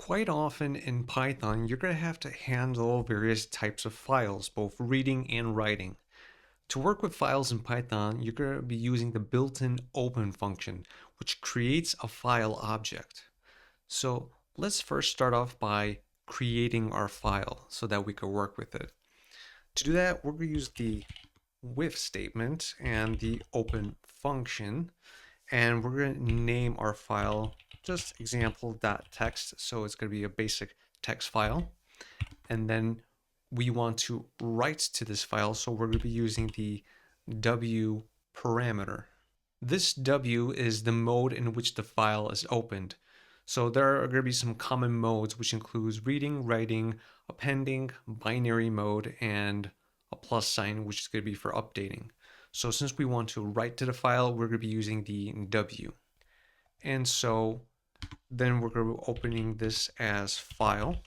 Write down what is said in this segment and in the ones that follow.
Quite often in Python, you're going to have to handle various types of files, both reading and writing. To work with files in Python, you're going to be using the built-in open function, which creates a file object. So let's first start off by creating our file so that we can work with it. To do that, we're going to use the with statement and the open function, and we're going to name our file just example.txt, so it's going to be a basic text file. And then we want to write to this file, so we're going to be using the w parameter. This w is the mode in which the file is opened. So there are going to be some common modes, which includes reading, writing, appending, binary mode, and a plus sign, which is going to be for updating. So since we want to write to the file, we're going to be using the w. And so then we're going to be opening this as file.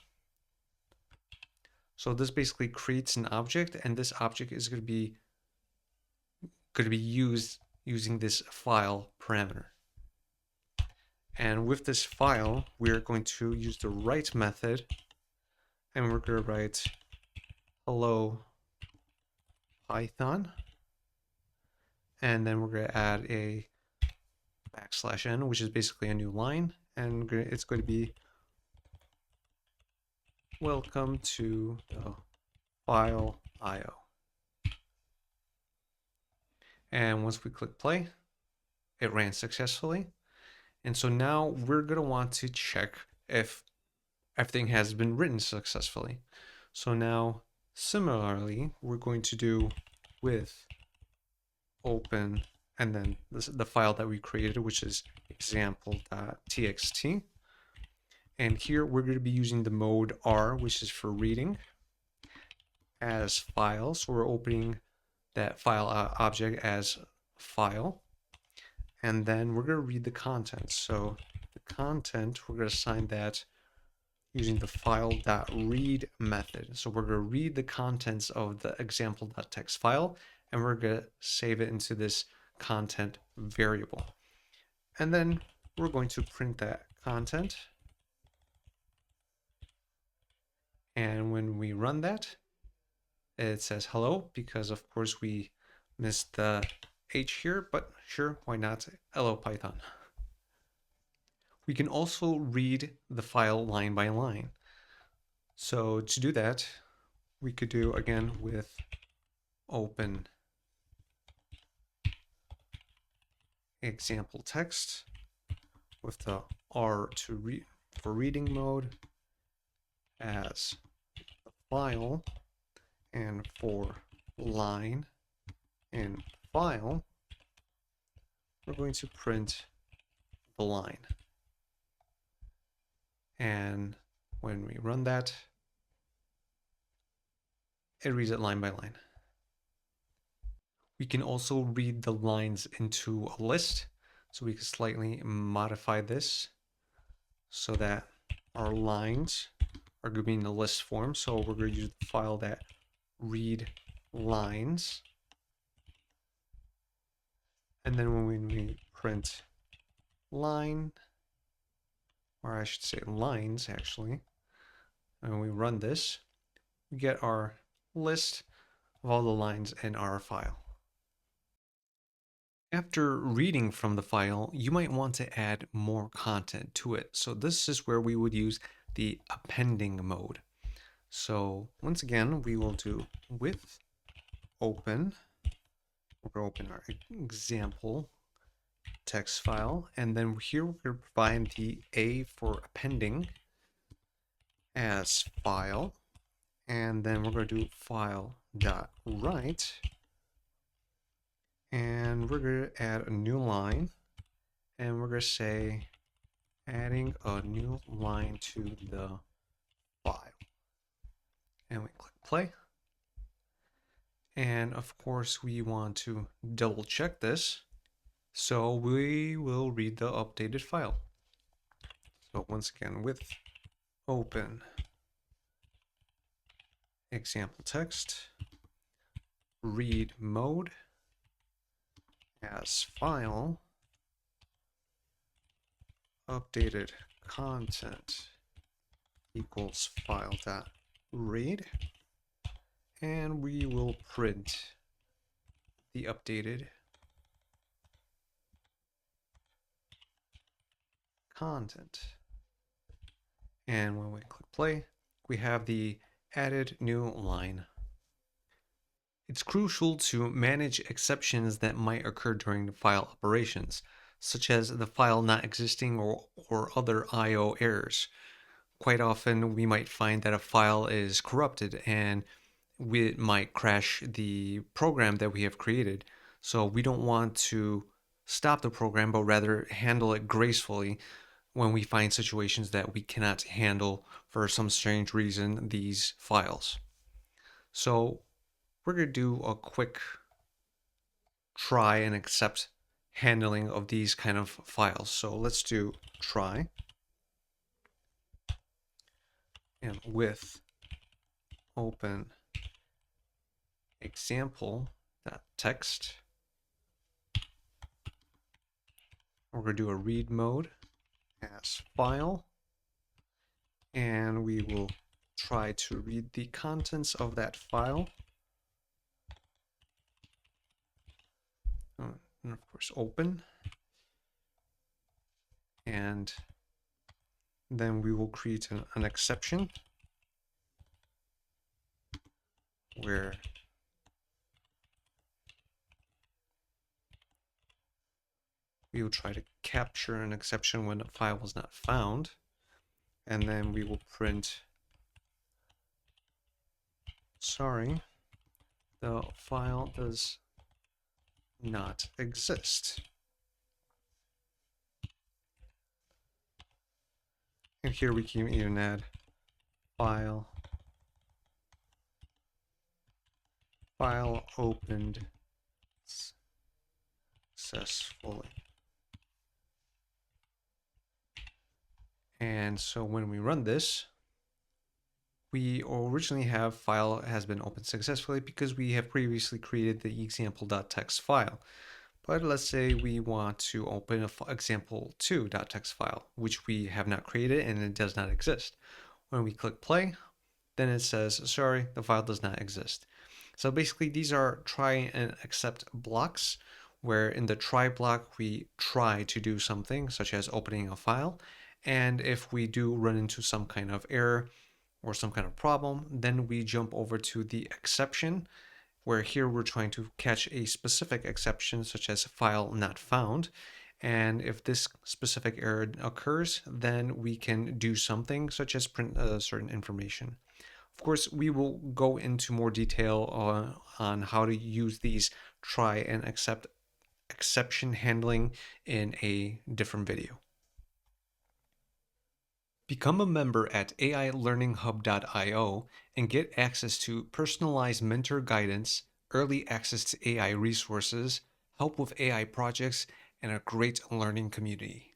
So this basically creates an object, and this object is going to be used using this file parameter. And with this file, we're going to use the write method, and we're going to write hello Python, and then we're going to add a \n, which is basically a new line, and it's going to be welcome to the file IO. And once we click play, it ran successfully. And so now we're going to want to check if everything has been written successfully. So now, similarly, we're going to do with open and then the file that we created, which is example.txt. And here we're going to be using the mode R, which is for reading, as file. So we're opening that file object as file. And then we're going to read the content. So the content, we're going to assign that using the file.read method. So we're going to read the contents of the example.txt file, and we're going to save it into this content variable. And then we're going to print that content. And when we run that, it says hello, because of course we missed the H here, but sure, why not? Hello Python. We can also read the file line by line. So to do that, we could do again with open example text with the R to read for reading mode as the file, and for line in file, we're going to print the line. And when we run that, it reads it line by line. We can also read the lines into a list. So we can slightly modify this so that our lines are going to be in the list form. So we're going to use the file that read lines. And then when we print line, or I should say lines actually, and we run this, we get our list of all the lines in our file. After reading from the file, you might want to add more content to it. So this is where we would use the appending mode. So once again, we will do with open. We're going to open our example text file, and then here we're going to provide the A for appending as file, and then we're going to do file.write, and we're going to add a new line, and we're going to say adding a new line to the file, and we click play. And of course we want to double check this, so we will read the updated file. So once again, with open example text read mode as file, updated content equals file.read, and we will print the updated content. And when we click play, we have the added new line. It's crucial to manage exceptions that might occur during the file operations, such as the file not existing or other I/O errors. Quite often, we might find that a file is corrupted and it might crash the program that we have created. So we don't want to stop the program, but rather handle it gracefully when we find situations that we cannot handle for some strange reason these files. So we're going to do a quick try and accept handling of these kind of files. So let's do try, and with open example.txt, we're going to do a read mode as file, and we will try to read the contents of that file. And of course open, and then we will create an exception where we will try to capture an exception when a file was not found, and then we will print, sorry, the file does not exist. And here we can even add file opened successfully. And so when we run this, we originally have file has been opened successfully because we have previously created the example.txt file. But let's say we want to open a example2.txt file, which we have not created and it does not exist. When we click play, then it says, sorry, the file does not exist. So basically these are try and accept blocks, where in the try block we try to do something such as opening a file. And if we do run into some kind of error or some kind of problem, then we jump over to the exception, where here we're trying to catch a specific exception such as file not found. And if this specific error occurs, then we can do something such as print certain information. Of course, we will go into more detail on how to use these try and accept exception handling in a different video. Become a member at AILearningHub.io and get access to personalized mentor guidance, early access to AI resources, help with AI projects, and a great learning community.